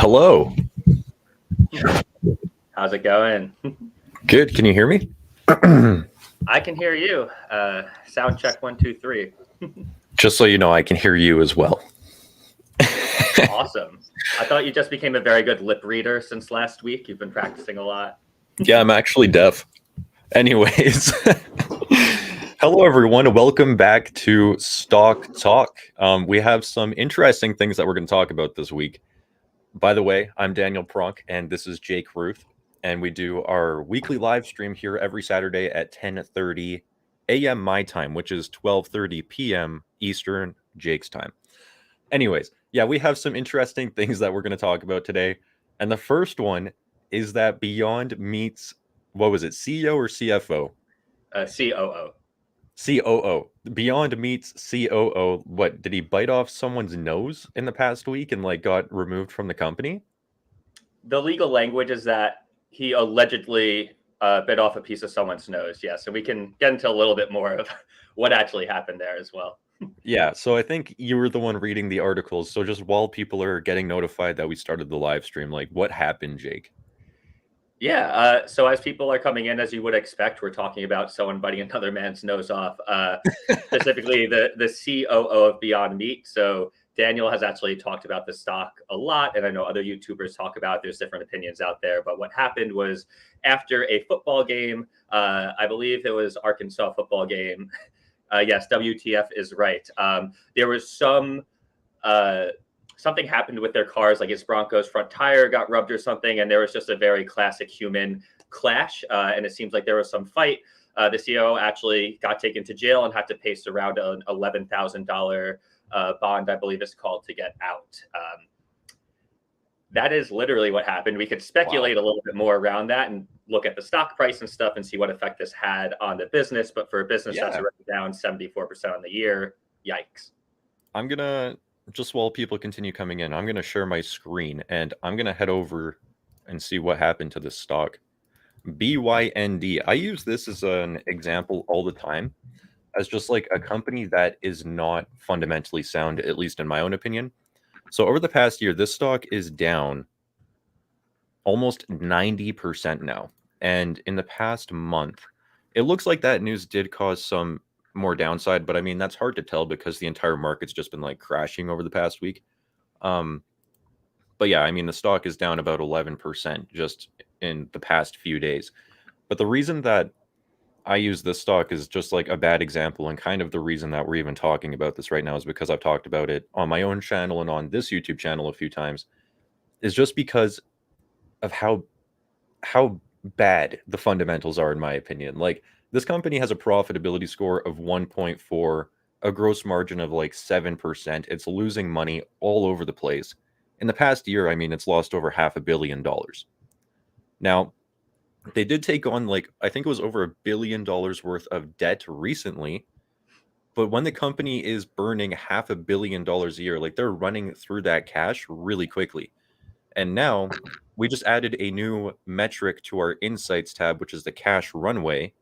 Hello. How's it going? Good. Can you hear me? I can hear you. Sound check 1, 2, 3. Just so you know, I can hear you as well. Awesome. I thought you just became a very good lip reader since last week. You've been practicing a lot. Yeah, I'm actually deaf. Anyways, hello everyone. Welcome back to Stock Talk. We have some interesting things that we're going to talk about this week. By the way, I'm Daniel Pronk, and this is Jake Ruth, and we do our weekly live stream here every Saturday at 10:30 a.m. my time, which is 12:30 p.m. Eastern Jake's time. Anyways, yeah, we have some interesting things that we're going to talk about today, and the first one is that Beyond Meat's, what was it, CEO or CFO? COO. COO. Beyond Meat's COO, what, did he bite off someone's nose in the past week and like got removed from the company? The legal language is that he allegedly bit off a piece of someone's nose. Yeah, so we can get into a little bit more of what actually happened there as well. Yeah, so I think you were the one reading the articles. So just while people are getting notified that we started the live stream, like what happened, Jake? Yeah, so as people are coming in, as you would expect, we're talking about someone biting another man's nose off, specifically the COO of Beyond Meat. So Daniel has actually talked about the stock a lot, and I know other YouTubers talk about it. There's different opinions out there. But what happened was after a football game, I believe it was Arkansas football game. Yes, WTF is right. There was something happened with their cars, like his Broncos front tire got rubbed or something, and there was just a very classic human clash. And it seems like there was some fight. The CEO actually got taken to jail and had to pay around an $11,000 bond, I believe it's called, to get out. That is literally what happened. We could speculate a little bit more around that and look at the stock price and stuff and see what effect this had on the business. But for a business that's already down 74% on the year, yikes. I'm going to, just while people continue coming in, I'm going to share my screen and I'm going to head over and see what happened to this stock. BYND. I use this as an example all the time as just like a company that is not fundamentally sound, at least in my own opinion. So over the past year, this stock is down almost 90% now. And in the past month, it looks like that news did cause some more downside, but I mean, that's hard to tell because the entire market's just been like crashing over the past week. But yeah, I mean, the stock is down about 11% just in the past few days. But the reason that I use this stock is just like a bad example, and kind of the reason that we're even talking about this right now is because I've talked about it on my own channel and on this YouTube channel a few times, is just because of how bad the fundamentals are, in my opinion. Like, this company has a profitability score of 1.4, a gross margin of like 7%. It's losing money all over the place. In the past year, I mean, it's lost over $500 million. Now, they did take on, like, I think it was over $1 billion worth of debt recently. But when the company is burning $500 million a year, like, they're running through that cash really quickly. And now we just added a new metric to our insights tab, which is the cash runway.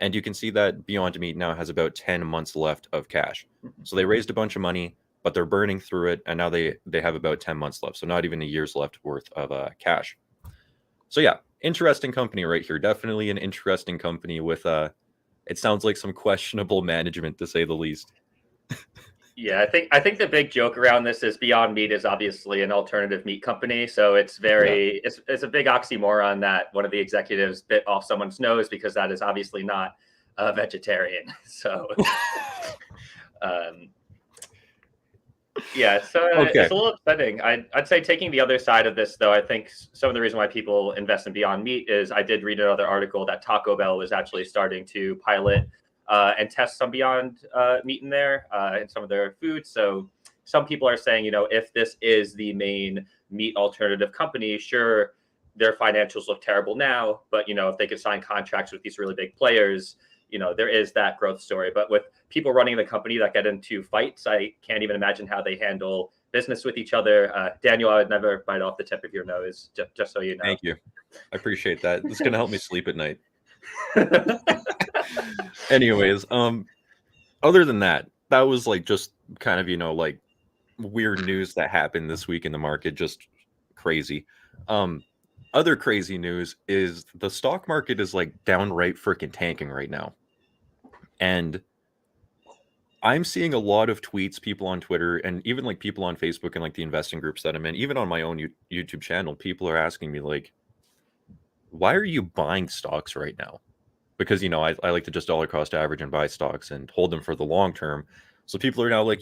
And you can see that Beyond Meat now has about 10 months left of cash. So they raised a bunch of money, but they're burning through it. And now they have about 10 months left. So not even a year's left worth of cash. So yeah, interesting company right here. Definitely an interesting company with, it sounds like some questionable management, to say the least. Yeah, I think the big joke around this is Beyond Meat is obviously an alternative meat company, so it's very it's a big oxymoron that one of the executives bit off someone's nose, because that is obviously not a vegetarian. So yeah, so it's a little upsetting. I'd say, taking the other side of this, though, I think some of the reason why people invest in Beyond Meat is I did read another article that Taco Bell was actually starting to pilot and test some Beyond Meat in there in some of their foods. So some people are saying, if this is the main meat alternative company, sure, their financials look terrible now, but if they could sign contracts with these really big players, there is that growth story. But with people running the company that get into fights, I can't even imagine how they handle business with each other. Daniel, I would never bite off the tip of your nose, just so you know. Thank you. I appreciate that. This is going to help me sleep at night. Anyways, other than that, that was like just kind of, like weird news that happened this week in the market, just crazy. Other crazy news is the stock market is like downright freaking tanking right now. And I'm seeing a lot of tweets, people on Twitter, and even like people on Facebook and like the investing groups that I'm in, even on my own YouTube channel, people are asking me like, why are you buying stocks right now? Because, I like to just dollar cost average and buy stocks and hold them for the long term. So people are now like,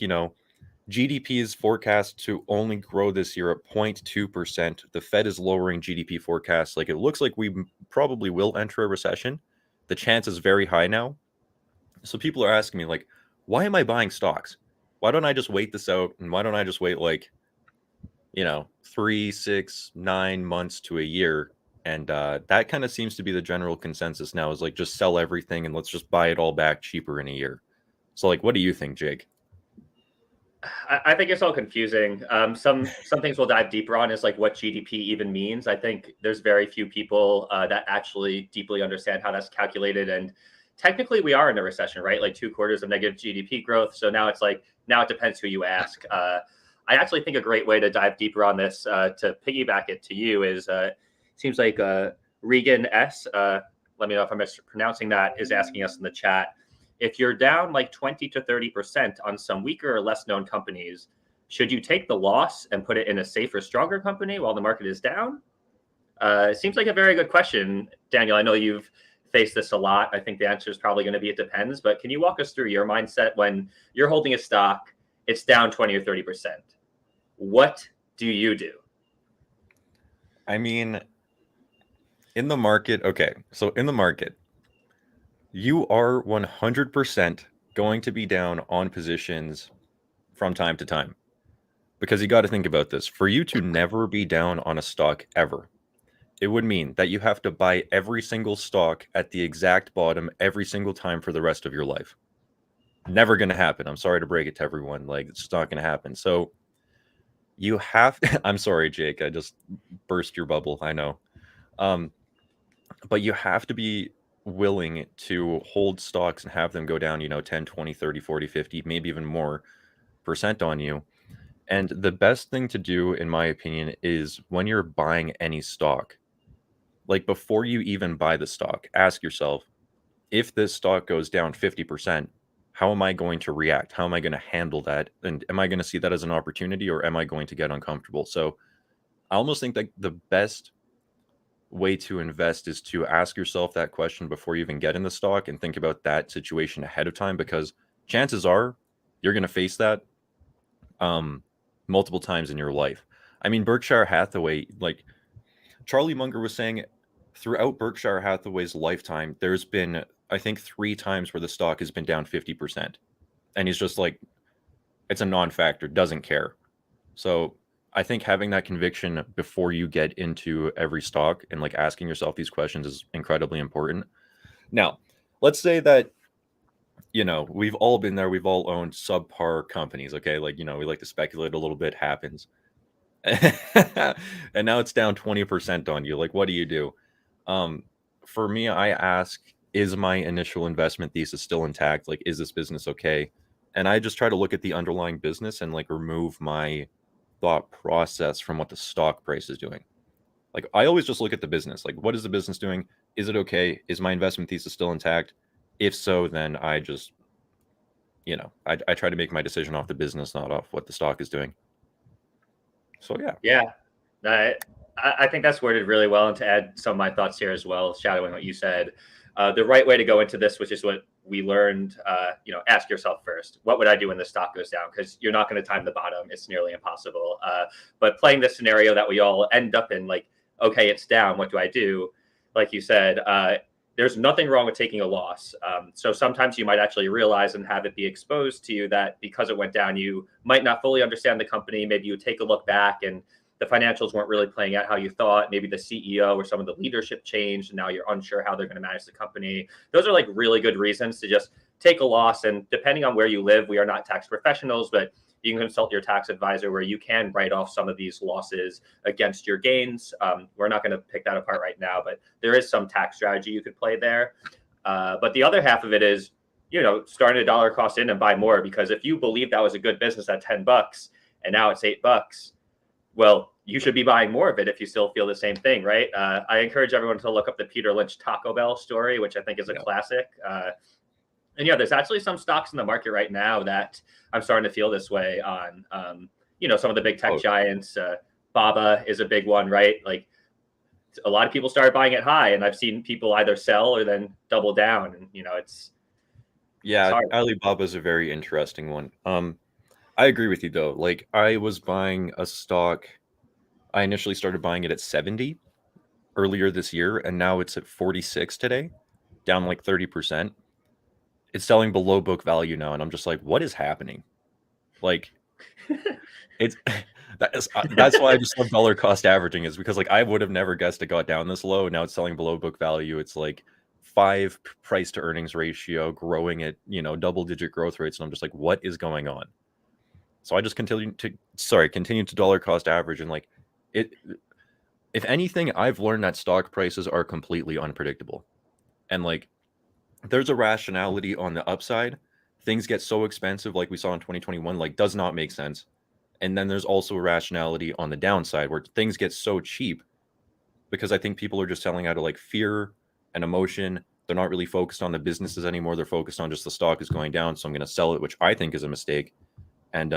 GDP is forecast to only grow this year at 0.2%. The Fed is lowering GDP forecasts. Like, it looks like we probably will enter a recession. The chance is very high now. So people are asking me, like, why am I buying stocks? Why don't I just wait this out? And why don't I just wait, like, 3, 6, 9 months to a year? And that kind of seems to be the general consensus now, is like, just sell everything and let's just buy it all back cheaper in a year. So, like, what do you think, Jake? I think it's all confusing. Some things we'll dive deeper on is like what GDP even means. I think there's very few people that actually deeply understand how that's calculated. And technically, we are in a recession, right? Like 2 quarters of negative GDP growth. So now it depends who you ask. I actually think a great way to dive deeper on this, to piggyback it to you, is seems like Regan S. Let me know if I'm mispronouncing that, is asking us in the chat. If you're down like 20 to 30% on some weaker or less known companies, should you take the loss and put it in a safer, stronger company while the market is down? It seems like a very good question, Daniel. I know you've faced this a lot. I think the answer is probably going to be it depends. But can you walk us through your mindset when you're holding a stock, it's down 20 or 30%? What do you do? I mean, in the market, okay. So in the market, you are 100% going to be down on positions from time to time. Because you got to think about this. For you to never be down on a stock ever, it would mean that you have to buy every single stock at the exact bottom every single time for the rest of your life. Never going to happen. I'm sorry to break it to everyone. Like, it's just not going to happen. So you have, I'm sorry, Jake, I just burst your bubble. I know. But you have to be willing to hold stocks and have them go down, 10, 20, 30, 40, 50, maybe even more percent on you. And the best thing to do, in my opinion, is when you're buying any stock, like before you even buy the stock, ask yourself, if this stock goes down 50%, how am I going to react? How am I going to handle that? And am I going to see that as an opportunity, or am I going to get uncomfortable? So I almost think that the best way to invest is to ask yourself that question before you even get in the stock and think about that situation ahead of time, because chances are you're going to face that multiple times in your life. I mean, Berkshire Hathaway, like Charlie Munger was saying, throughout Berkshire Hathaway's lifetime, there's been, I think, 3 times where the stock has been down 50%. And he's just like, it's a non-factor, doesn't care. So I think having that conviction before you get into every stock and like asking yourself these questions is incredibly important. Now, let's say that, we've all been there. We've all owned subpar companies. Okay. Like, we like to speculate a little bit, happens. And now it's down 20% on you. Like, what do you do? For me, I ask, is my initial investment thesis still intact? Like, is this business okay? And I just try to look at the underlying business and like remove my thought process from what the stock price is doing. Like, I always just look at the business. Like, what is the business doing? Is it okay? Is my investment thesis still intact? If so, then I just, I try to make my decision off the business, not off what the stock is doing. So, yeah. Yeah. I think that's worded really well. And to add some of my thoughts here as well, shadowing what you said, the right way to go into this, which is what we learned, ask yourself first, what would I do when the stock goes down? Because you're not going to time the bottom. It's nearly impossible. But playing this scenario that we all end up in, like, okay, it's down. What do I do? Like you said, there's nothing wrong with taking a loss. So sometimes you might actually realize and have it be exposed to you that because it went down, you might not fully understand the company. Maybe you take a look back and the financials weren't really playing out how you thought. Maybe the CEO or some of the leadership changed, and now you're unsure how they're going to manage the company. Those are like really good reasons to just take a loss. And depending on where you live, we are not tax professionals, but you can consult your tax advisor where you can write off some of these losses against your gains. We're not going to pick that apart right now, but there is some tax strategy you could play there. But the other half of it is, starting to dollar cost in and buy more, because if you believe that was a good business at $10 and now it's $8, well, you should be buying more of it if you still feel the same thing, right? I encourage everyone to look up the Peter Lynch Taco Bell story, which I think is a classic. And yeah, there's actually some stocks in the market right now that I'm starting to feel this way on. Some of the big tech giants. Baba is a big one, right? Like a lot of people started buying it high, and I've seen people either sell or then double down, and it's Alibaba is a very interesting one. I agree with you though. Like I was buying a stock, I initially started buying it at 70 earlier this year, and now it's at 46 today, down like 30%. It's selling below book value now, and I'm just like, what is happening? Like, it's that's why I just love dollar cost averaging, is because like I would have never guessed it got down this low. Now it's selling below book value. It's like 5 price to earnings ratio, growing at double digit growth rates, and I'm just like, what is going on? So I just continue to dollar cost average, and like it. If anything, I've learned that stock prices are completely unpredictable, and like there's a rationality on the upside. Things get so expensive, like we saw in 2021, like does not make sense. And then there's also a rationality on the downside where things get so cheap because I think people are just selling out of like fear and emotion. They're not really focused on the businesses anymore. They're focused on just the stock is going down, so I'm going to sell it, which I think is a mistake. And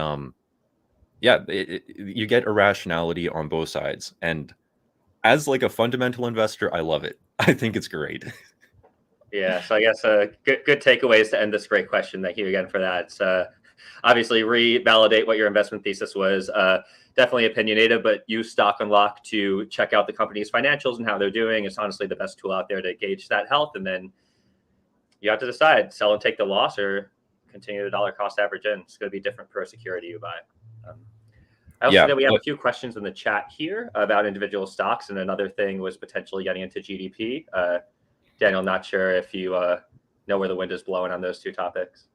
you get irrationality on both sides. And as like a fundamental investor, I love it. I think it's great. Yeah, so I guess good takeaways to end this great question. Thank you again for that. Obviously, revalidate what your investment thesis was. Definitely opinionated, but use Stock Unlock to check out the company's financials and how they're doing. It's honestly the best tool out there to gauge that health. And then you have to decide, sell and take the loss or continue the dollar cost average in. It's going to be different per security you buy. I also see that we have a few questions in the chat here about individual stocks. And another thing was potentially getting into GDP. Daniel, not sure if you know where the wind is blowing on those two topics.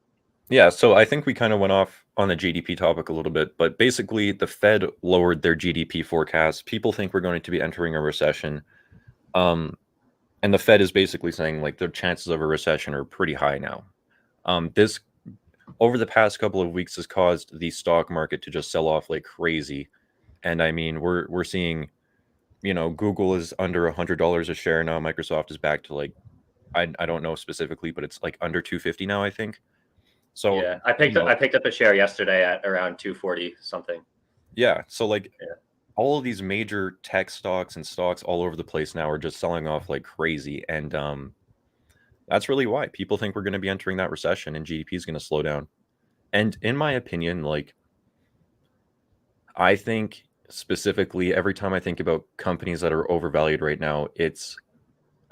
Yeah, so I think we kind of went off on the GDP topic a little bit, but basically the Fed lowered their GDP forecast. People think we're going to be entering a recession. And the Fed is basically saying like the chances of a recession are pretty high now. This over the past couple of weeks has caused the stock market to just sell off like crazy. And I mean, we're seeing, Google is under $100 a share now. Microsoft is back to like, I don't know specifically, but it's like under 250 now, I think. So yeah, I picked up a share yesterday at around 240 something. Yeah, so like all of these major tech stocks and stocks all over the place now are just selling off like crazy, and that's really why people think we're going to be entering that recession and GDP is going to slow down. And in my opinion, like I think specifically every time I think about companies that are overvalued right now,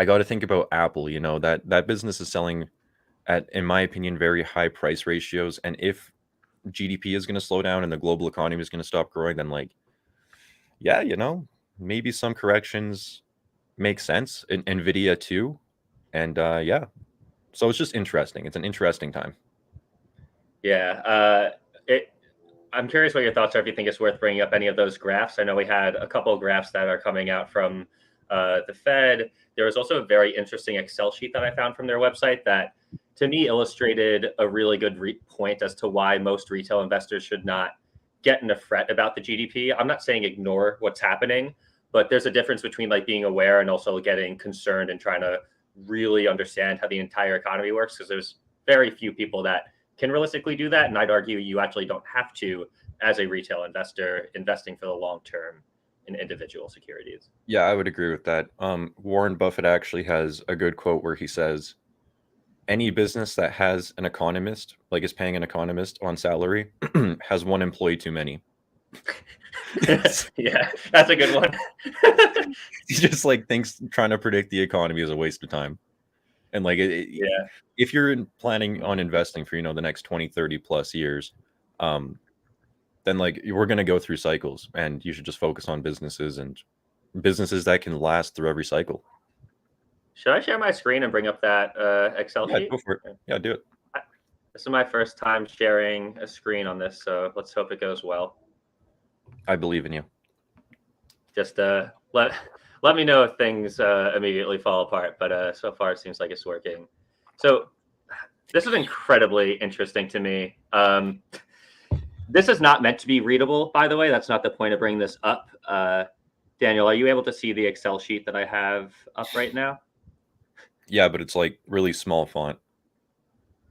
I got to think about Apple. That business is selling at, in my opinion, very high price ratios. And if GDP is going to slow down and the global economy is going to stop growing, then like, yeah, maybe some corrections make sense. Nvidia too. And yeah, so it's just interesting. It's an interesting time. Yeah. I'm curious what your thoughts are, if you think it's worth bringing up any of those graphs. I know we had a couple of graphs that are coming out from the Fed. There was also a very interesting Excel sheet that I found from their website that, to me, illustrated a really good point as to why most retail investors should not get in a fret about the GDP. I'm not saying ignore what's happening, but there's a difference between like being aware and also getting concerned and trying to really understand how the entire economy works, because there's very few people that can realistically do that. And I'd argue you actually don't have to as a retail investor investing for the long term in individual securities. Yeah, I would agree with that. Warren Buffett actually has a good quote where he says, any business that has an economist, like is paying an economist on salary, has one employee too many. Yeah, that's a good one. He just like thinks trying to predict the economy is a waste of time. And like, if you're planning on investing for, the next 20, 30 plus years, then like we're going to go through cycles, and you should just focus on businesses that can last through every cycle. Should I share my screen and bring up that Excel sheet? Yeah, go for it. Yeah, do it. This is my first time sharing a screen on this, so let's hope it goes well. I believe in you. Just let me know if things immediately fall apart, but so far it seems like it's working. So this is incredibly interesting to me. This is not meant to be readable, by the way. That's not the point of bringing this up. Daniel, are you able to see the Excel sheet that I have up right now? Yeah, but it's like really small font.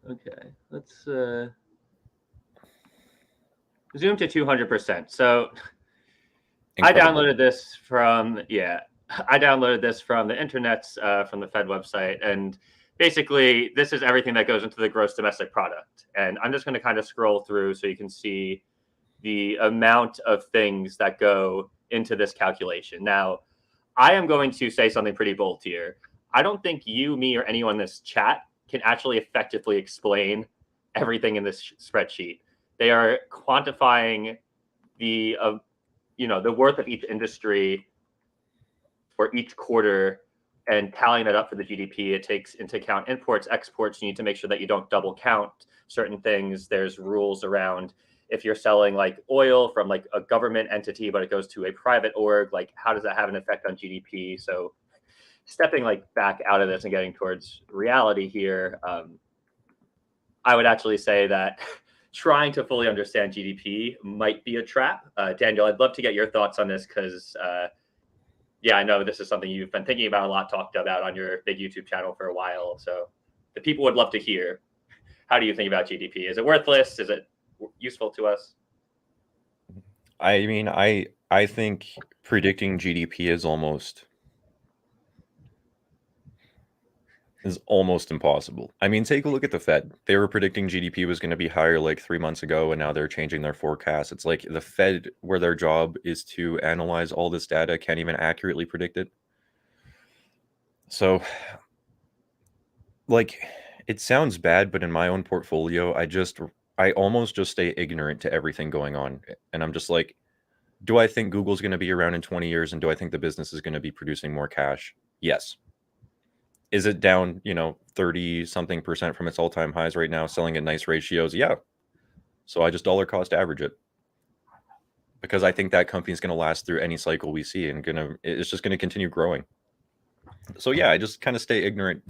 Okay, let's zoom to 200%. So I Incredible. downloaded this from, I downloaded this from the internet's, from the Fed website. And basically, this is everything that goes into the gross domestic product. And I'm just going to kind of scroll through so you can see the amount of things that go into this calculation. Now, I am going to say something pretty bold here. I don't think you, me, or anyone in this chat can actually effectively explain everything in this spreadsheet. They are quantifying the the worth of each industry for each quarter and tallying that up for the GDP. It takes into account imports, exports. You need to make sure that you don't double count certain things. There's rules around if you're selling like oil from like a government entity, but it goes to a private org, like how does that have an effect on GDP? So stepping like back out of this and getting towards reality here, I would actually say that trying to fully understand GDP might be a trap. Daniel, I'd love to get your thoughts on this because, I know this is something you've been thinking about a lot, talked about on your big YouTube channel for a while. So the people would love to hear. How do you think about GDP? Is it worthless? Is it useful to us? I mean, I think predicting GDP is almost impossible. I mean, take a look at the Fed. They were predicting GDP was going to be higher like 3 months ago, and now they're changing their forecast. It's like the Fed, where their job is to analyze all this data, can't even accurately predict it. So, like, it sounds bad, but in my own portfolio, I almost just stay ignorant to everything going on. And I'm just like, do I think Google's going to be around in 20 years? And do I think the business is going to be producing more cash? Yes. Is it down, 30 something percent from its all time highs right now, selling at nice ratios? Yeah. So I just dollar cost average it because I think that company is going to last through any cycle we see and it's just going to continue growing. So yeah, I just kind of stay ignorant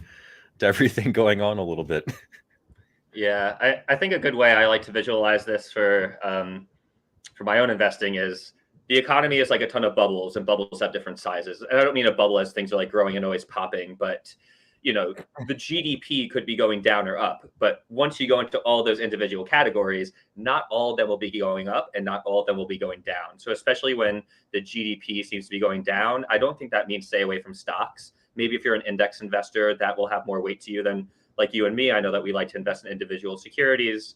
to everything going on a little bit. Yeah, I think a good way I like to visualize this for my own investing is the economy is like a ton of bubbles, and bubbles have different sizes. And I don't mean a bubble as things are like growing and always popping, but the GDP could be going down or up. But once you go into all those individual categories, not all of them will be going up and not all of them will be going down. So especially when the GDP seems to be going down, I don't think that means stay away from stocks. Maybe if you're an index investor, that will have more weight to you than like you and me. I know that we like to invest in individual securities.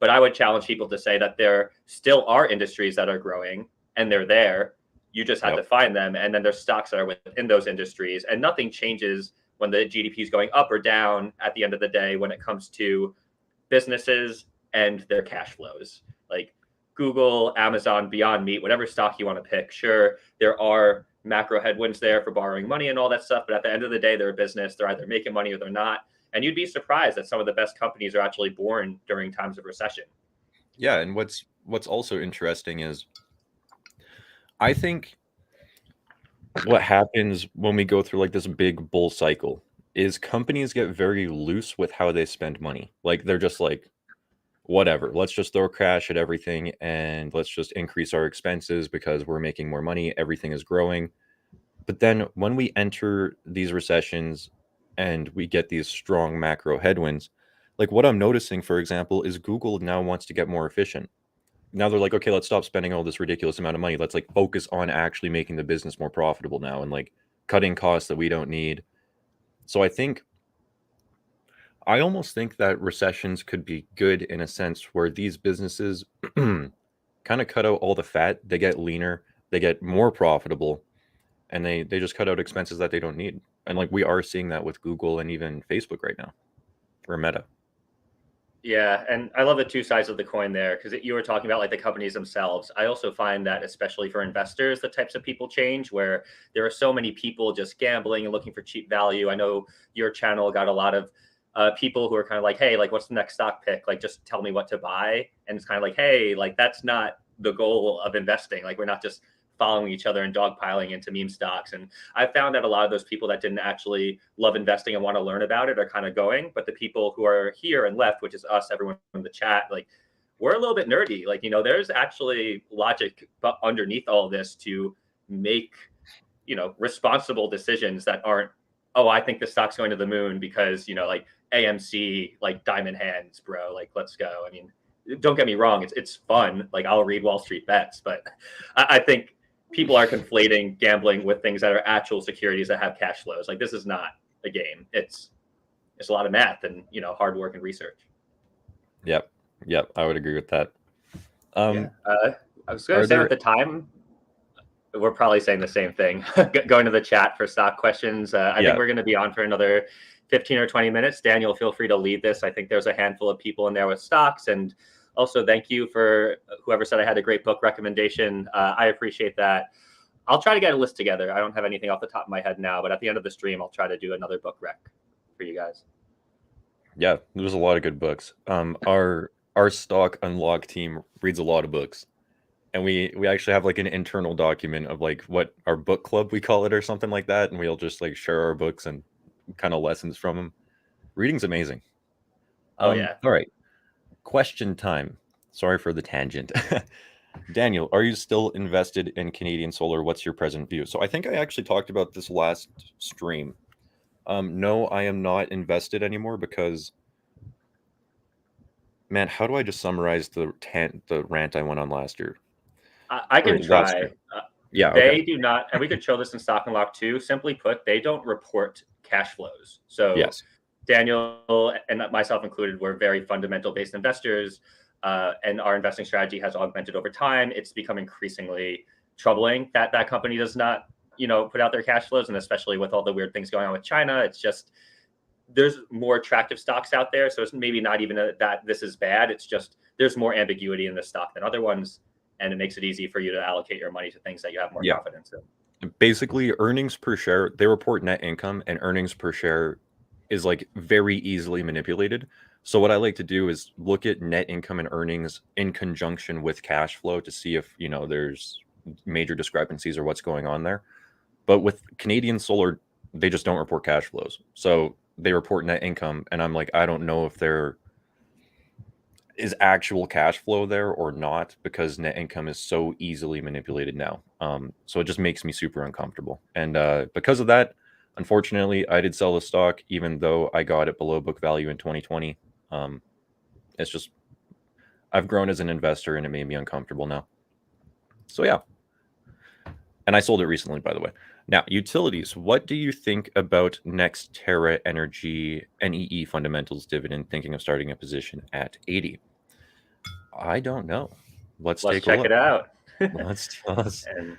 But I would challenge people to say that there still are industries that are growing and they're there. You just have to find them. And then there's stocks that are within those industries. And nothing changes when the GDP is going up or down at the end of the day when it comes to businesses and their cash flows. Like Google, Amazon, Beyond Meat, whatever stock you want to pick. Sure, there are macro headwinds there for borrowing money and all that stuff. But at the end of the day, they're a business. They're either making money or they're not. And you'd be surprised that some of the best companies are actually born during times of recession. Yeah, and what's also interesting is I think what happens when we go through like this big bull cycle is companies get very loose with how they spend money. Like they're just like, whatever, let's just throw cash at everything and let's just increase our expenses because we're making more money, everything is growing. But then when we enter these recessions and we get these strong macro headwinds, like what I'm noticing, for example, is Google now wants to get more efficient. Now they're like, okay, let's stop spending all this ridiculous amount of money. Let's like focus on actually making the business more profitable now and like cutting costs that we don't need. So I almost think that recessions could be good in a sense where these businesses kind of cut out all the fat, they get leaner, they get more profitable, and they just cut out expenses that they don't need. And like we are seeing that with Google and even Facebook right now, or Meta. Yeah, and I love the two sides of the coin there because you were talking about like the companies themselves. I also find that especially for investors, the types of people change where there are so many people just gambling and looking for cheap value. I know your channel got a lot of people who are kind of like, hey, like what's the next stock pick? Like just tell me what to buy. And it's kind of like, hey, like that's not the goal of investing. Like we're not just following each other and dogpiling into meme stocks. And I found that a lot of those people that didn't actually love investing and want to learn about it are kind of going. But the people who are here and left, which is us, everyone in the chat, like we're a little bit nerdy. Like, there's actually logic underneath all this to make, responsible decisions that aren't, oh, I think the stock's going to the moon because, like AMC, like diamond hands, bro, like, let's go. I mean, don't get me wrong. It's fun. Like, I'll read Wall Street Bets, but I think people are conflating gambling with things that are actual securities that have cash flows. Like, this is not a game. It's a lot of math and, hard work and research. Yep. I would agree with that. I was going to say at the time, we're probably saying the same thing. Going to the chat for stock questions. I think we're going to be on for another 15 or 20 minutes. Daniel, feel free to lead this. I think there's a handful of people in there with stocks. And also thank you for whoever said I had a great book recommendation. I appreciate that. I'll try to get a list together. I don't have anything off the top of my head now, but at the end of the stream, I'll try to do another book rec for you guys. Yeah, there's a lot of good books. Our stock unlock team reads a lot of books. And we actually have like an internal document of like what our book club, we call it, or something like that. And we'll just like share our books and kind of lessons from them. Reading's amazing. Oh, yeah. All right. Question time. Sorry for the tangent. Daniel, are you still invested in Canadian solar? What's your present view? So I think I actually talked about this last stream. No, I am not invested anymore because, man, how do I just summarize the rant I went on last year? I can try. Yeah, they do not, and we could show this in Stock Unlock too. Simply put, they don't report cash flows. So yes. Daniel and myself included, we're very fundamental based investors, and our investing strategy has augmented over time. It's become increasingly troubling that that company does not, put out their cash flows, and especially with all the weird things going on with China, it's just there's more attractive stocks out there. So it's maybe not even that this is bad. It's just there's more ambiguity in this stock than other ones. And it makes it easy for you to allocate your money to things that you have more confidence in. Basically, earnings per share, they report net income, and earnings per share is like very easily manipulated. So what I like to do is look at net income and earnings in conjunction with cash flow to see if, there's major discrepancies or what's going on there. But with Canadian solar, they just don't report cash flows. So they report net income, and I'm like, I don't know if there is actual cash flow there or not, because net income is so easily manipulated now. So it just makes me super uncomfortable. And because of that, unfortunately, I did sell the stock, even though I got it below book value in 2020. It's just, I've grown as an investor and it made me uncomfortable now. So yeah. And I sold it recently, by the way. Now, utilities. What do you think about NextEra Energy NEE fundamentals dividend, thinking of starting a position at 80? I don't know. Let's take a look. Check it out. Let's. And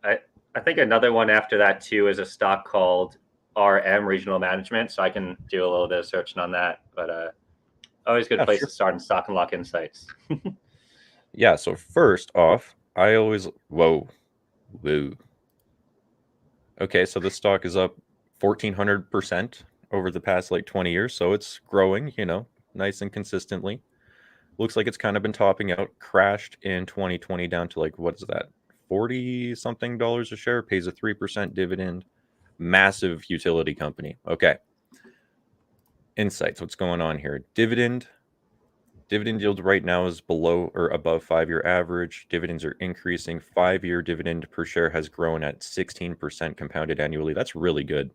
I think another one after that too is a stock called RM Regional Management. So I can do a little bit of searching on that. But always good place to start in Stock Unlock Insights. Yeah. So first off, I always whoa. Okay, so the stock is up 1,400% over the past like 20 years. So it's growing, nice and consistently. Looks like it's kind of been topping out, crashed in 2020 down to like, what is that? 40 something dollars a share, pays a 3% dividend. Massive utility company. Okay. Insights. What's going on here? Dividend yield right now is below or above 5-year average. Dividends are increasing. 5-year dividend per share has grown at 16% compounded annually. That's really good.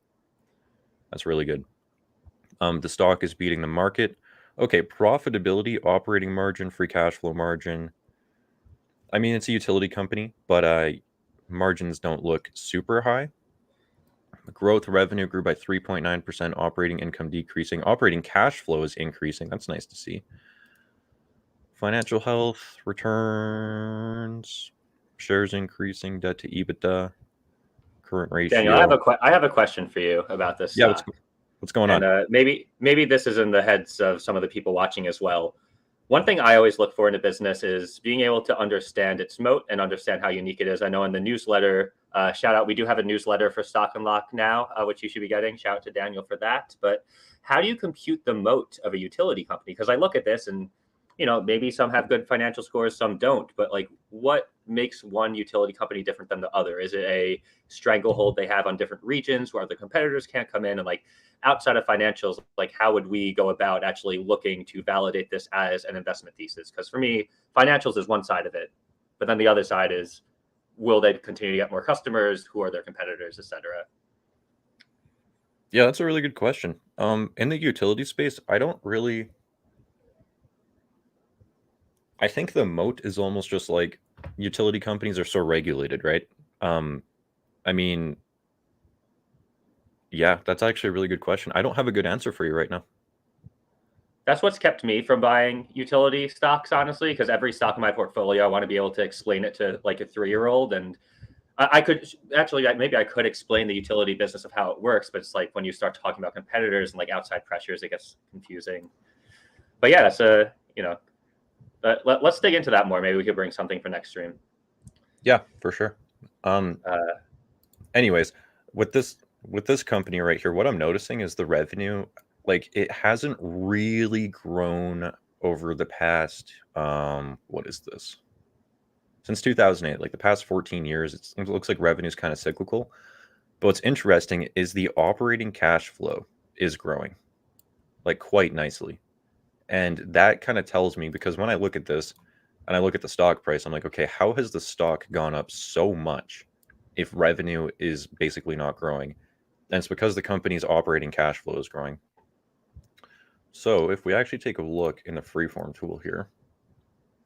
The stock is beating the market. Okay, profitability, operating margin, free cash flow margin. I mean, it's a utility company, but margins don't look super high. Growth revenue grew by 3.9%. Operating income decreasing. Operating cash flow is increasing. That's nice to see. Financial health, returns, shares increasing, debt to EBITDA, current ratio. Daniel, I have a question for you about this. Yeah, what's going on? Maybe this is in the heads of some of the people watching as well. One thing I always look for in a business is being able to understand its moat and understand how unique it is. I know in the newsletter, shout out, we do have a newsletter for Stock Unlock now, which you should be getting. Shout out to Daniel for that. But how do you compute the moat of a utility company? Because I look at this and maybe some have good financial scores, some don't. But like, what makes one utility company different than the other? Is it a stranglehold they have on different regions where the competitors can't come in? And like, outside of financials, like, how would we go about actually looking to validate this as an investment thesis? Because for me, financials is one side of it, but then the other side is, will they continue to get more customers? Who are their competitors, et cetera? Yeah, that's a really good question. In the utility space, I think the moat is almost just like utility companies are so regulated, right? Um, I mean, yeah, that's actually a really good question. I don't have a good answer for you right now. That's what's kept me from buying utility stocks, honestly, because every stock in my portfolio, I want to be able to explain it to like a 3-year-old. And I could actually, maybe I could explain the utility business of how it works, but it's like when you start talking about competitors and like outside pressures, it gets confusing. But yeah, that's let's dig into that more. Maybe we could bring something for next stream. Yeah, for sure. Uh, Anyways, with this company right here, what I'm noticing is the revenue, like it hasn't really grown over the past what is this? Since 2008, like the past 14 years, it looks like revenue's kind of cyclical. But what's interesting is the operating cash flow is growing like quite nicely. And that kind of tells me, because when I look at this and I look at the stock price, I'm like, okay, how has the stock gone up so much if revenue is basically not growing? And it's because the company's operating cash flow is growing. So if we actually take a look in the freeform tool here.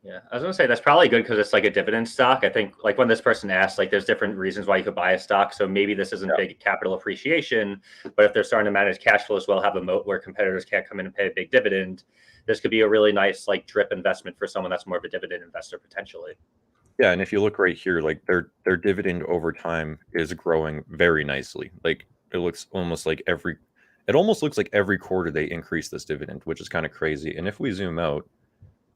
Yeah, I was gonna say that's probably good because it's like a dividend stock. I think like when this person asked, like there's different reasons why you could buy a stock. So maybe this isn't big capital appreciation, but if they're starting to manage cash flow as well, have a moat where competitors can't come in and pay a big dividend, this could be a really nice like drip investment for someone that's more of a dividend investor potentially. Yeah, and if you look right here, like their dividend over time is growing very nicely. Like it almost looks like every quarter they increase this dividend, which is kind of crazy. And if we zoom out,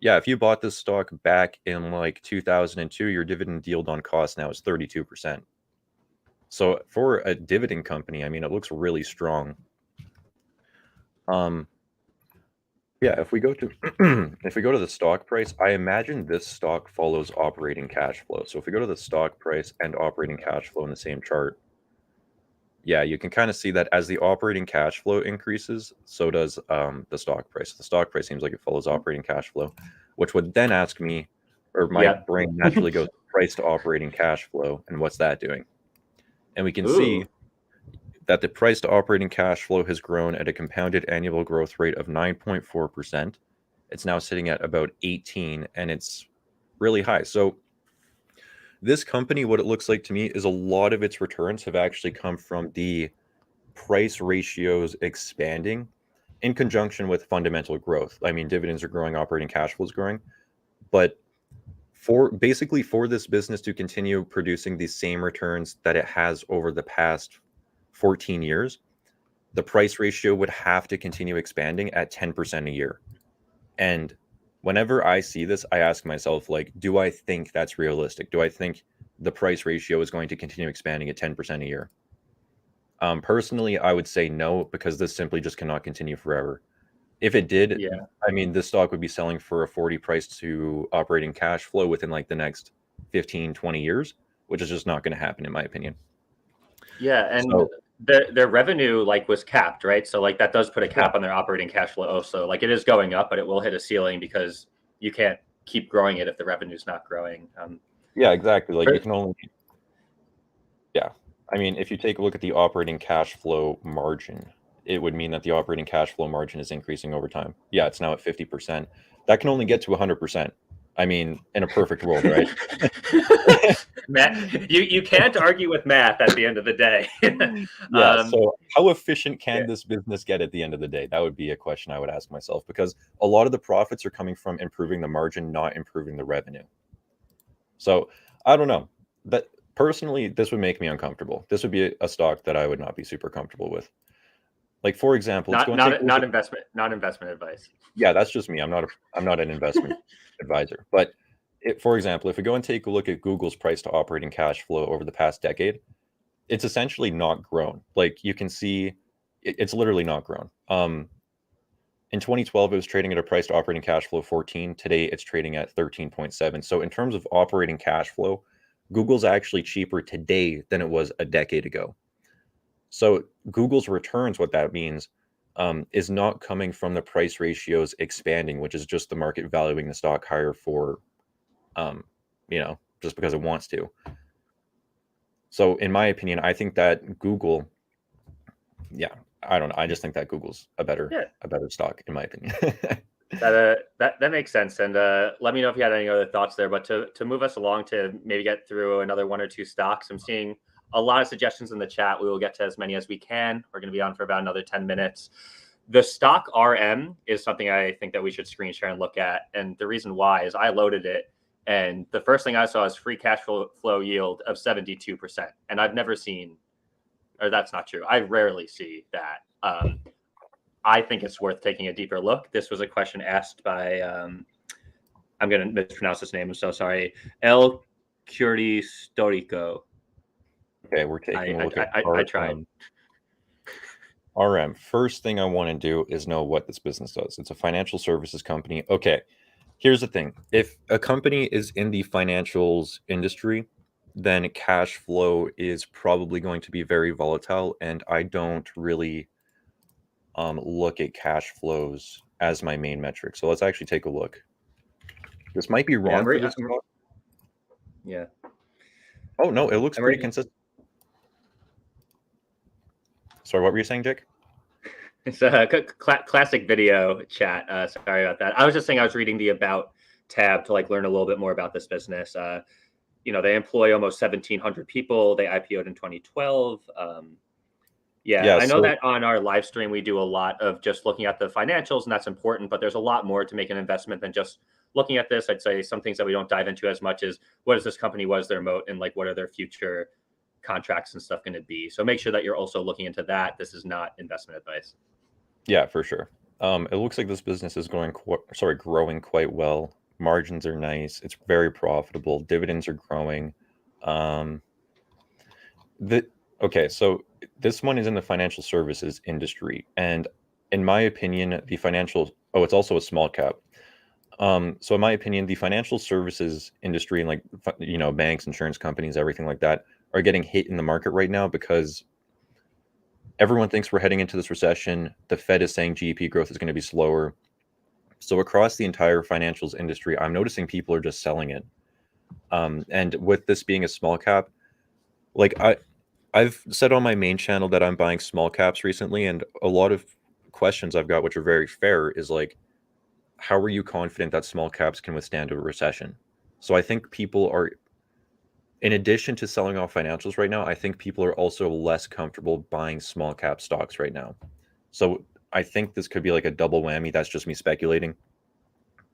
yeah, if you bought this stock back in like 2002, your dividend yield on cost now is 32%. So for a dividend company, I mean, it looks really strong. Yeah, if we go to if we go to the stock price, I imagine this stock follows operating cash flow. So if we go to the stock price and operating cash flow in the same chart, yeah, you can kind of see that as the operating cash flow increases, so does the stock price. The stock price seems like it follows operating cash flow, which would then ask me, or my Yeah. brain naturally goes price to operating cash flow, and what's that doing? And we can see Ooh. that the price to operating cash flow has grown at a compounded annual growth rate of 9.4%. It's now sitting at about 18, and it's really high. So this company, what it looks like to me is a lot of its returns have actually come from the price ratios expanding in conjunction with fundamental growth. I mean, dividends are growing, operating cash flow is growing, but for this business to continue producing the same returns that it has over the past 14 years, the price ratio would have to continue expanding at 10% a year. And whenever I see this, I ask myself, like, do I think that's realistic? Do I think the price ratio is going to continue expanding at 10% a year? Personally, I would say no, because this simply just cannot continue forever. If it did, Yeah. I mean, this stock would be selling for a 40 price to operating cash flow within like the next 15, 20 years, which is just not going to happen, in my opinion. Yeah, and So, their revenue like was capped, right? So like that does put a yeah, cap on their operating cash flow. So like it is going up, but it will hit a ceiling because you can't keep growing it if the revenue's not growing. yeah, exactly. Like you For- can only, yeah. I mean, if you take a look at the operating cash flow margin, it would mean that the operating cash flow margin is increasing over time. Yeah, it's now at 50%. That can only get to 100%. I mean, in a perfect world, right? Matt, you can't argue with math at the end of the day. Yeah, so how efficient Yeah. can this business get at the end of the day? That would be a question I would ask myself, because a lot of the profits are coming from improving the margin, not improving the revenue. So I don't know. But personally, this would make me uncomfortable. This would be a stock that I would not be super comfortable with. Like, for example, let's go Not and take not a look not at, investment advice. yeah, that's just me. I'm not an investment advisor. But for example, if we go and take a look at Google's price to operating cash flow over the past decade, it's essentially not grown. Like you can see, it's literally not grown. In 2012, it was trading at a price to operating cash flow of 14. Today, it's trading at 13.7. So in terms of operating cash flow, Google's actually cheaper today than it was a decade ago. So Google's returns, what that means, is not coming from the price ratios expanding, which is just the market valuing the stock higher for, just because it wants to. So in my opinion, I think that Google, I don't know. I just think that Google's a better stock, in my opinion. That makes sense. And let me know if you had any other thoughts there. But to move us along to maybe get through another one or two stocks, I'm seeing a lot of suggestions in the chat. We will get to as many as we can. We're going to be on for about another 10 minutes. The stock RM is something I think that we should screen share and look at. And the reason why is I loaded it, and the first thing I saw is free cash flow yield of 72%. And I've never seen, or that's not true. I rarely see that. I think it's worth taking a deeper look. This was a question asked by, I'm going to mispronounce his name. I'm so sorry. El Curti Storico. Okay, we're taking a look at I tried. RM. First thing I want to do is know what this business does. It's a financial services company. Okay, here's the thing. If a company is in the financials industry, then cash flow is probably going to be very volatile, and I don't really look at cash flows as my main metric. So let's actually take a look. This might be wrong for this stock. Yeah. Oh, no, it looks pretty consistent. Sorry, what were you saying, Jake? It's a classic video chat. Sorry about that. I was just saying I was reading the About tab to learn a little bit more about this business. They employ almost 1,700 people. They IPO'd in 2012. I know that on our live stream, we do a lot of just looking at the financials, and that's important, but there's a lot more to make an investment than just looking at this. I'd say some things that we don't dive into as much is what is this company, what is their moat, and what are their future contracts and stuff going to be. So make sure that you're also looking into that. This is not investment advice. Yeah, for sure. It looks like this business is growing quite well. Margins are nice. It's very profitable. Dividends are growing. So this one is in the financial services industry, and in my opinion, it's also a small cap. So in my opinion, the financial services industry and banks, insurance companies, everything like that are getting hit in the market right now because everyone thinks we're heading into this recession. The Fed is saying GDP growth is going to be slower. So across the entire financials industry, I'm noticing people are just selling it. And with this being a small cap, I've said on my main channel that I'm buying small caps recently, and a lot of questions I've got, which are very fair, is how are you confident that small caps can withstand a recession? So I think people are, in addition to selling off financials right now, I think people are also less comfortable buying small cap stocks right now. So I think this could be a double whammy. That's just me speculating.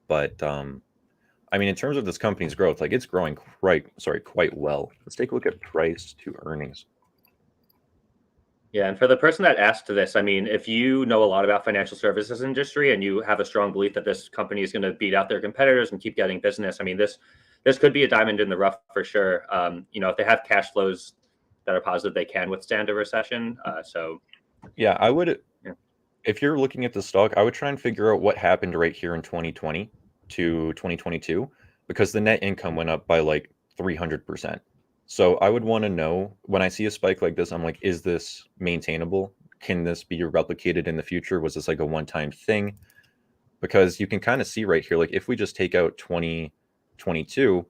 But in terms of this company's growth, it's growing quite well. Let's take a look at price to earnings. Yeah, and for the person that asked this, if you know a lot about financial services industry and you have a strong belief that this company is going to beat out their competitors and keep getting business, this could be a diamond in the rough for sure. If they have cash flows that are positive, they can withstand a recession. Yeah, I would. Yeah. If you're looking at the stock, I would try and figure out what happened right here in 2020 to 2022, because the net income went up by 300%. So I would want to know, when I see a spike like this, I'm like, is this maintainable? Can this be replicated in the future? Was this a one-time thing? Because you can kind of see right here, if we just take out 2022,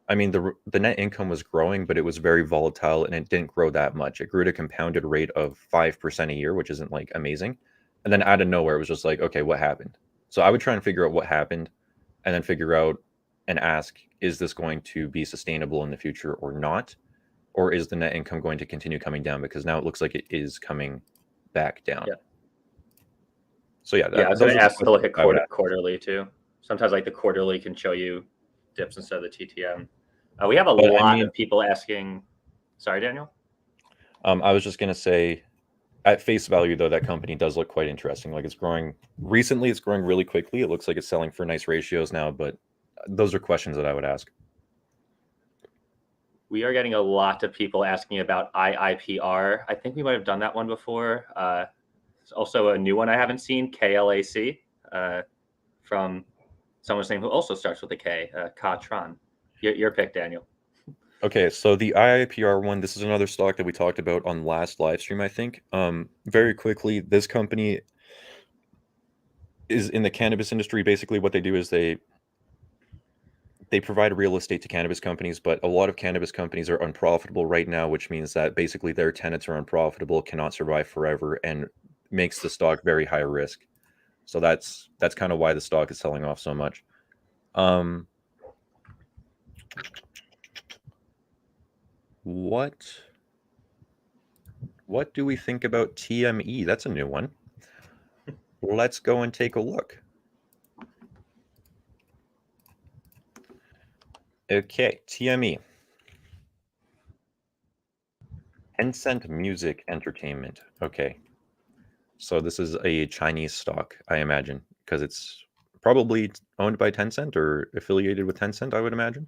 the net income was growing, but it was very volatile and it didn't grow that much. It grew at a compounded rate of 5% a year, which isn't amazing. And then out of nowhere, it was just okay, what happened? So I would try and figure out what happened, and then figure out and ask, is this going to be sustainable in the future or not? Or is the net income going to continue coming down? Because now it looks like it is coming back down. Yeah. So I was going to ask to look at quarterly too. Sometimes the quarterly can show you dips instead of the TTM. We have a lot of people asking. Sorry, Daniel. I was just going to say, at face value, though, that company does look quite interesting. It's growing. Recently, it's growing really quickly. It looks like it's selling for nice ratios now, but those are questions that I would ask. We are getting a lot of people asking about IIPR. I think we might have done that one before. It's also a new one I haven't seen, KLAC. from someone's name who also starts with a K, Ka Tran. Your pick, Daniel. Okay, so the IIPR one, this is another stock that we talked about on last live stream, I think. Very quickly, this company is in the cannabis industry. Basically, what they do is they provide real estate to cannabis companies, but a lot of cannabis companies are unprofitable right now, which means that basically their tenants are unprofitable, cannot survive forever, and makes the stock very high risk. So that's kind of why the stock is selling off so much. What do we think about TME? That's a new one. Let's go and take a look. Okay, TME. Tencent Music Entertainment. Okay. So this is a Chinese stock, I imagine, because it's probably owned by Tencent or affiliated with Tencent, I would imagine.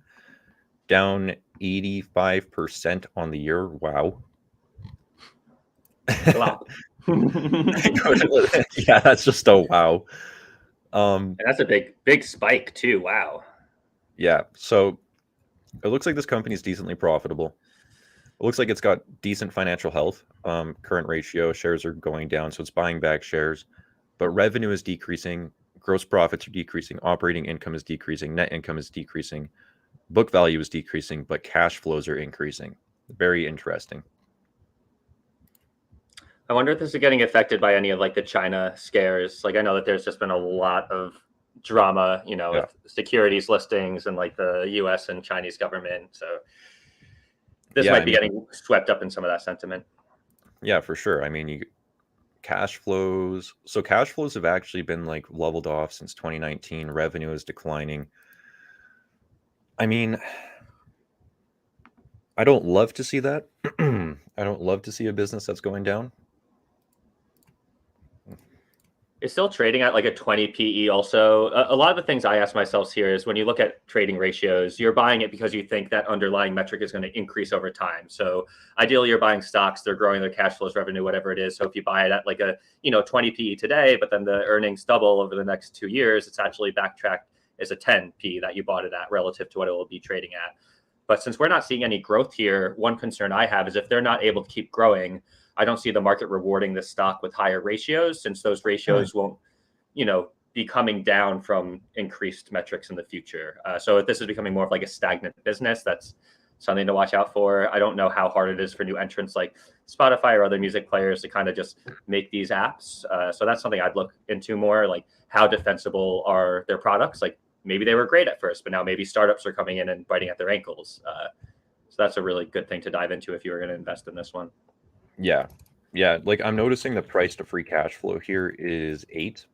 Down 85% on the year. Wow. Wow. Yeah, that's just a wow. And that's a big spike too. Wow. Yeah, so it looks like this company is decently profitable. It looks like it's got decent financial health. Current ratio, shares are going down, so it's buying back shares. But revenue is decreasing, gross profits are decreasing, operating income is decreasing, net income is decreasing, book value is decreasing, but cash flows are increasing. Very interesting. I wonder if this is getting affected by any of like the China scares. Like I know that there's just been a lot of drama, with securities listings and like the U.S. and Chinese government. So this might be getting swept up in some of that sentiment. Yeah, for sure. I mean, cash flows. So cash flows have actually been like leveled off since 2019. Revenue is declining. I mean, I don't love to see that. I don't love to see a business that's going down. It's still trading at like a 20 PE also. A lot of the things I ask myself here is when you look at trading ratios, you're buying it because you think that underlying metric is going to increase over time. So ideally you're buying stocks, they're growing their cash flows, revenue, whatever it is. So if you buy it at like a 20 PE today, but then the earnings double over the next 2 years, it's actually backtracked as a 10 PE that you bought it at relative to what it will be trading at. But since we're not seeing any growth here, one concern I have is if they're not able to keep growing, I don't see the market rewarding this stock with higher ratios, since those ratios won't, be coming down from increased metrics in the future. So if this is becoming more of like a stagnant business, that's something to watch out for. I don't know how hard it is for new entrants like Spotify or other music players to kind of just make these apps. So that's something I'd look into more, like how defensible are their products? Like maybe they were great at first, but now maybe startups are coming in and biting at their ankles. So that's a really good thing to dive into if you were going to invest in this one. Yeah. Like I'm noticing the price to free cash flow here is 8,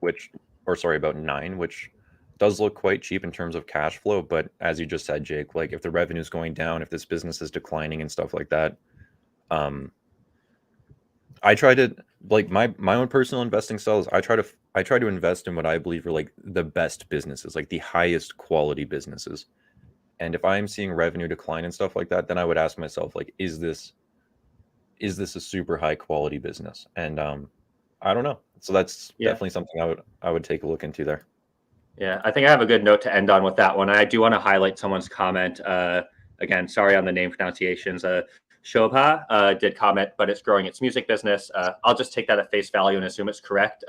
about 9, which does look quite cheap in terms of cash flow. But as you just said, Jake, like if the revenue is going down, if this business is declining and stuff like that, I try to like my own personal investing styles. I try to invest in what I believe are like the best businesses, like the highest quality businesses. And if I'm seeing revenue decline and stuff like that, then I would ask myself, like, is this a super high quality business? And I don't know. So that's definitely something I would take a look into there. Yeah, I think I have a good note to end on with that one. I do want to highlight someone's comment. Again, sorry on the name pronunciations. Shobha did comment, but it's growing its music business. I'll just take that at face value and assume it's correct.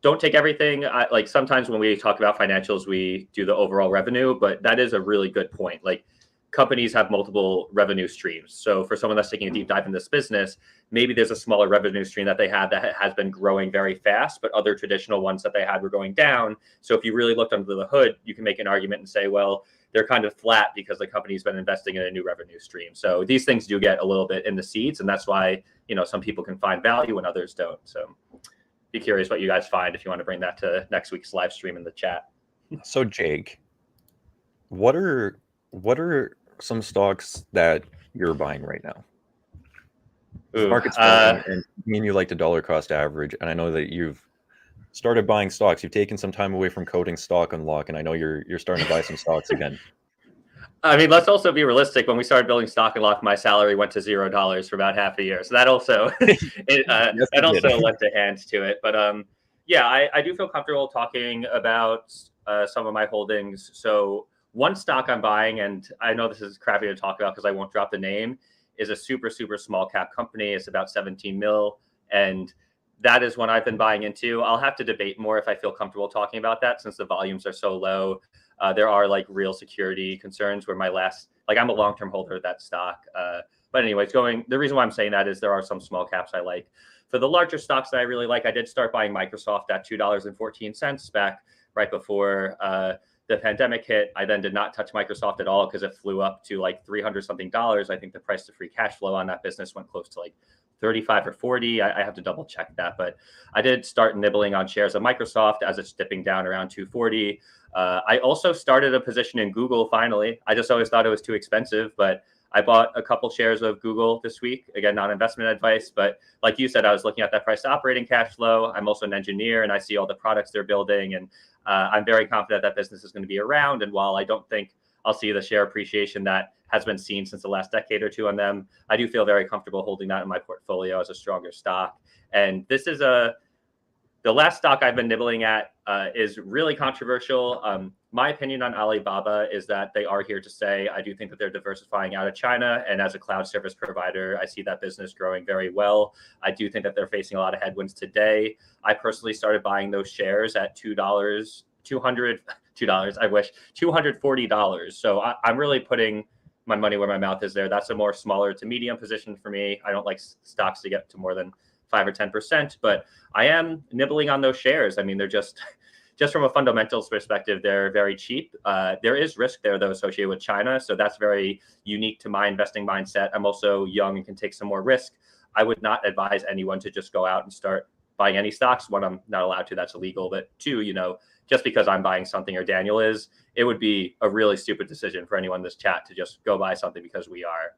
Don't take everything. Like sometimes when we talk about financials, we do the overall revenue, but that is a really good point. Like companies have multiple revenue streams. So for someone that's taking a deep dive in this business, maybe there's a smaller revenue stream that they have that has been growing very fast, but other traditional ones that they had were going down. So if you really looked under the hood, you can make an argument and say, well, they're kind of flat because the company's been investing in a new revenue stream. So these things do get a little bit in the seeds, and that's why, some people can find value and others don't. So be curious what you guys find if you want to bring that to next week's live stream in the chat. So Jake, what are some stocks that you're buying right now? Market's falling, and me and you like to dollar cost average, and I know that you've started buying stocks. You've taken some time away from coding Stock Unlock, and I know you're starting to buy some stocks again. I mean, let's also be realistic. When we started building Stock Unlock, my salary went to $0 for about half a year, so that also that also lent a hand to it. But Yeah, I do feel comfortable talking about some of my holdings. So one stock I'm buying, and I know this is crappy to talk about because I won't drop the name, is a super, super small cap company. It's about 17 mil. And that is one I've been buying into. I'll have to debate more if I feel comfortable talking about that since the volumes are so low. There are like real security concerns where I'm a long-term holder of that stock. But anyways, the reason why I'm saying that is there are some small caps I like. For the larger stocks that I really like, I did start buying Microsoft at $2.14 back right before the pandemic hit. I then did not touch Microsoft at all because it flew up to like 300 something dollars. I think the price to free cash flow on that business went close to like 35 or 40. I have to double check that, but I did start nibbling on shares of Microsoft as it's dipping down around 240. I also started a position in Google finally. I just always thought it was too expensive, but I bought a couple shares of Google this week. Again, not investment advice, but like you said, I was looking at that price to operating cash flow. I'm also an engineer and I see all the products they're building. And I'm very confident that business is going to be around. And while I don't think I'll see the share appreciation that has been seen since the last decade or two on them, I do feel very comfortable holding that in my portfolio as a stronger stock. And this is the last stock I've been nibbling at is really controversial. My opinion on Alibaba is that they are here to stay. I do think that they're diversifying out of China. And as a cloud service provider, I see that business growing very well. I do think that they're facing a lot of headwinds today. I personally started buying those shares at $240. So I'm really putting my money where my mouth is there. That's a more smaller to medium position for me. I don't like stocks to get to more than 5 or 10%, but I am nibbling on those shares. I mean, they're just from a fundamentals perspective, they're very cheap. There is risk there though associated with China. So that's very unique to my investing mindset. I'm also young and can take some more risk. I would not advise anyone to just go out and start buying any stocks. One, I'm not allowed to, that's illegal. But two, just because I'm buying something or Daniel is, it would be a really stupid decision for anyone in this chat to just go buy something because we are.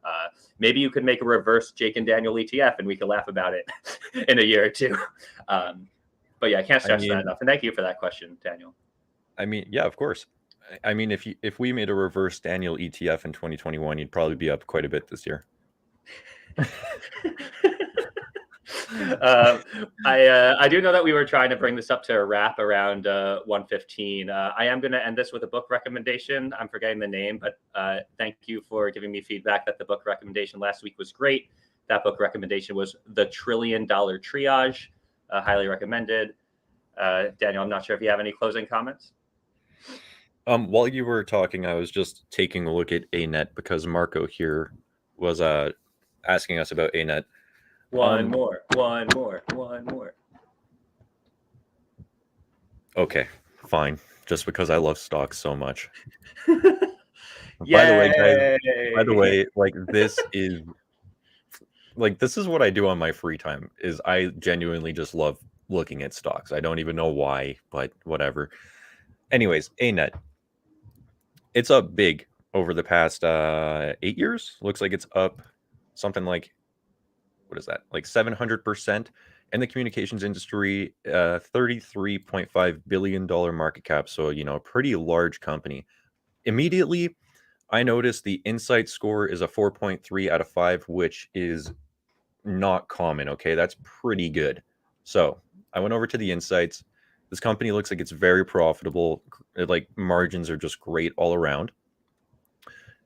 Maybe you could make a reverse Jake and Daniel ETF and we could laugh about it in a year or two. But yeah, I can't stress that enough. And thank you for that question, Daniel. I mean, yeah, of course. I mean, if we made a reverse Daniel ETF in 2021, you'd probably be up quite a bit this year. I do know that we were trying to bring this up to a wrap around 1:15. I am going to end this with a book recommendation. I'm forgetting the name, but thank you for giving me feedback that the book recommendation last week was great. That book recommendation was The $1 Trillion Triage. Highly recommended. Daniel, I'm not sure if you have any closing comments. While you were talking, I was just taking a look at ANET because Marco here was asking us about ANET. One more. Okay, fine. Just because I love stocks so much. By the way, guys, this is what I do on my free time. Is I genuinely just love looking at stocks. I don't even know why, but whatever. Anyways, ANET. It's up big over the past 8 years. Looks like it's up something like, what is that? Like 700%. In the communications industry, $33.5 billion market cap. So, a pretty large company. Immediately, I noticed the insight score is a 4.3 out of 5, which is not common. Okay, that's pretty good. So I went over to the insights. This company looks like it's very profitable. Like margins are just great all around.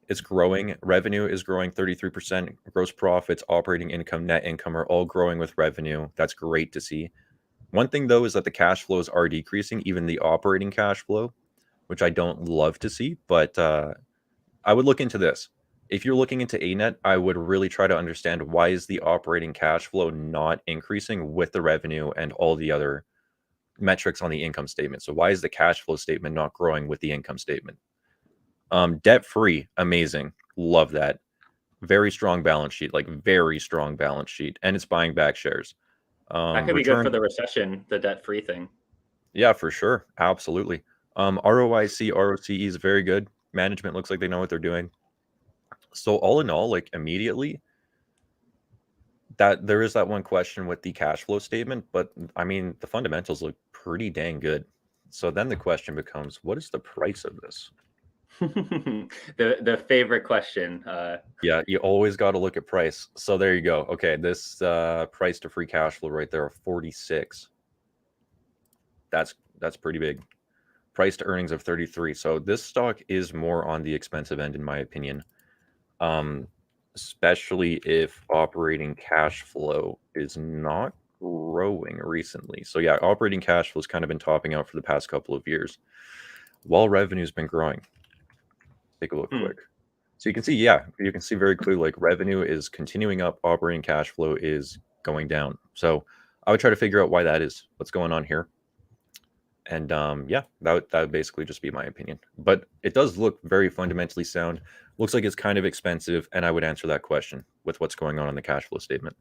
It's growing. Revenue is growing 33%. Gross profits, operating income, net income are all growing with revenue. That's great to see. One thing though is that the cash flows are decreasing, even the operating cash flow, which I don't love to see, but I would look into this. If you're looking into ANET, I would really try to understand why is the operating cash flow not increasing with the revenue and all the other metrics on the income statement. So why is the cash flow statement not growing with the income statement? Debt-free, amazing. Love that. Very strong balance sheet, and it's buying back shares. That could be good for the recession, the debt-free thing. Yeah, for sure. Absolutely. ROIC, ROCE is very good. Management looks like they know what they're doing. So all in all, like immediately, that there is that one question with the cash flow statement, but I mean the fundamentals look pretty dang good. So then the question becomes, what is the price of this? the favorite question. Yeah, you always got to look at price. So there you go. Okay, this price to free cash flow right there, 46. That's pretty big. Price to earnings of 33. So this stock is more on the expensive end, in my opinion. Especially if operating cash flow is not growing recently. So yeah, operating cash flow has kind of been topping out for the past couple of years, while revenue's been growing. Take a look quick. So you can see, yeah, you can see very clearly, like, revenue is continuing up, operating cash flow is going down. So I would try to figure out why that is, what's going on here. And yeah, that would basically just be my opinion. But it does look very fundamentally sound. Looks like it's kind of expensive, and I would answer that question with what's going on in the cash flow statement.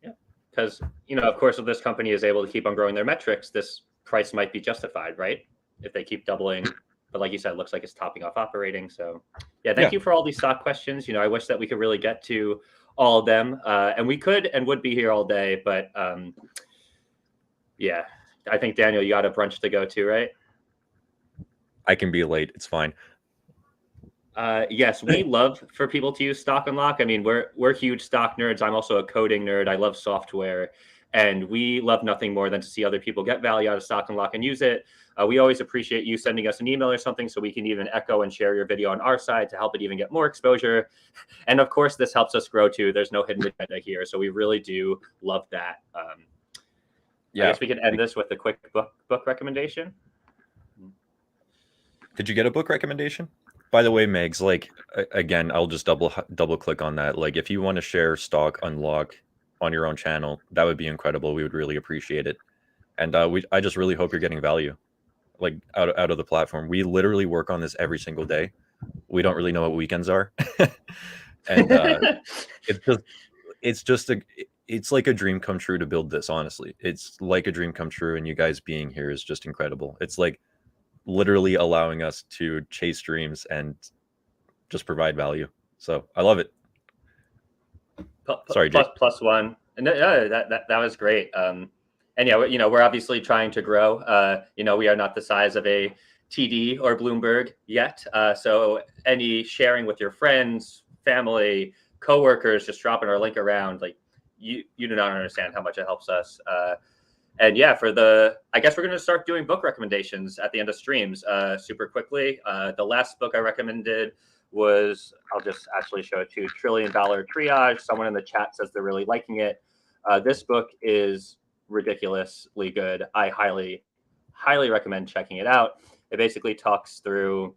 Yeah, because of course, if this company is able to keep on growing their metrics, this price might be justified, right? If they keep doubling. But like you said, it looks like it's topping off operating. So yeah, thank you for all these stock questions. I wish that we could really get to all of them, and we could and would be here all day. But yeah, I think, Daniel, you got a brunch to go to, right? I can be late. It's fine. Yes, we love for people to use Stock Unlock. I mean, we're huge stock nerds. I'm also a coding nerd. I love software, and we love nothing more than to see other people get value out of Stock Unlock and use it. We always appreciate you sending us an email or something so we can even echo and share your video on our side to help it even get more exposure. And of course, this helps us grow too. There's no hidden agenda here, so we really do love that. Yeah, I guess we can end this with a quick book recommendation. Did you get a book recommendation? By the way, Megs, like, again, I'll just double click on that. Like, if you want to share Stock Unlock on your own channel, that would be incredible. We would really appreciate it. And I just really hope you're getting value, like, out of the platform. We literally work on this every single day. We don't really know what weekends are. And it's like a dream come true to build this, honestly. It's like a dream come true, and you guys being here is just incredible. It's like literally allowing us to chase dreams and just provide value. So I love it. Sorry, Jake. Plus one. And that was great. And yeah, we're obviously trying to grow. We are not the size of a TD or Bloomberg yet. So any sharing with your friends, family, coworkers, just dropping our link around, like, you do not understand how much it helps us. And yeah, I guess we're going to start doing book recommendations at the end of streams super quickly. The last book I recommended was, I'll just actually show it to you, $1 Trillion Triage. Someone in the chat says they're really liking it. This book is ridiculously good. I highly, highly recommend checking it out. It basically talks through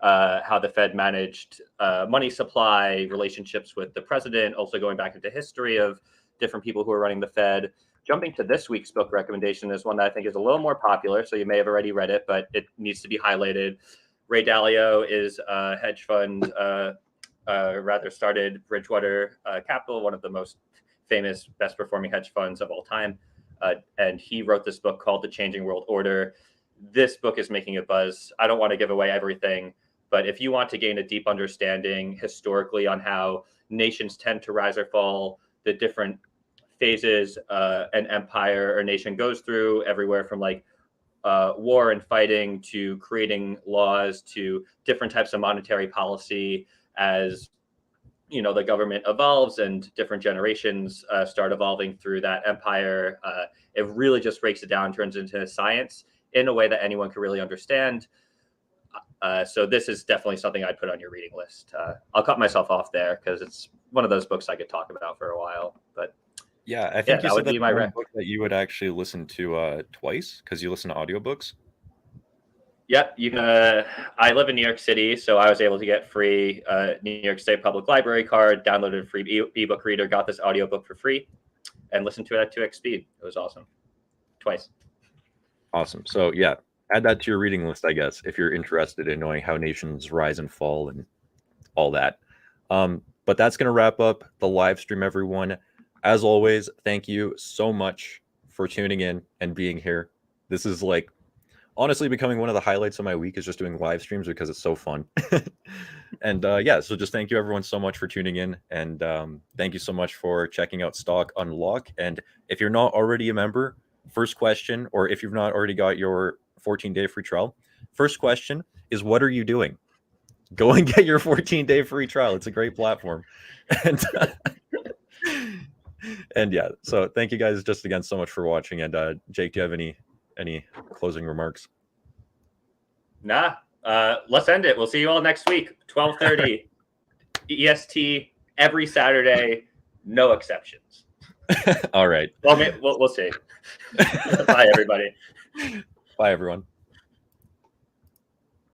how the Fed managed money supply, relationships with the president, also going back into history of different people who are running the Fed. Jumping to this week's book recommendation is one that I think is a little more popular, so you may have already read it, but it needs to be highlighted. Ray Dalio is a hedge fund, started Bridgewater Capital, one of the most famous, best-performing hedge funds of all time. And he wrote this book called The Changing World Order. This book is making a buzz. I don't want to give away everything, but if you want to gain a deep understanding historically on how nations tend to rise or fall, the different phases an empire or nation goes through, everywhere from like war and fighting to creating laws to different types of monetary policy as the government evolves and different generations start evolving through that empire. It really just breaks it down, turns into science in a way that anyone can really understand. So this is definitely something I'd put on your reading list. I'll cut myself off there because it's one of those books I could talk about for a while. But yeah, I think you said that's one book that you would actually listen to twice because you listen to audiobooks. Yep, you can. I live in New York City, so I was able to get free New York State Public Library card, downloaded a free ebook reader, got this audiobook for free, and listened to it at 2x speed. It was awesome. Twice. Awesome. So yeah, add that to your reading list, I guess, if you're interested in knowing how nations rise and fall and all that. But that's going to wrap up the live stream, everyone. As always, thank you so much for tuning in and being here. This is like honestly becoming one of the highlights of my week is just doing live streams because it's so fun. And yeah, so just thank you everyone so much for tuning in. And thank you so much for checking out Stock Unlock. And if you're not already a member, first question, or if you've not already got your 14-day free trial, first question is, what are you doing? Go and get your 14-day free trial. It's a great platform. And yeah, so thank you guys just again so much for watching. And Jake, do you have any Any closing remarks? Nah. Let's end it. We'll see you all next week, 12:30 EST every Saturday, no exceptions. All right. Well, we'll see. Bye, everybody. Bye, everyone.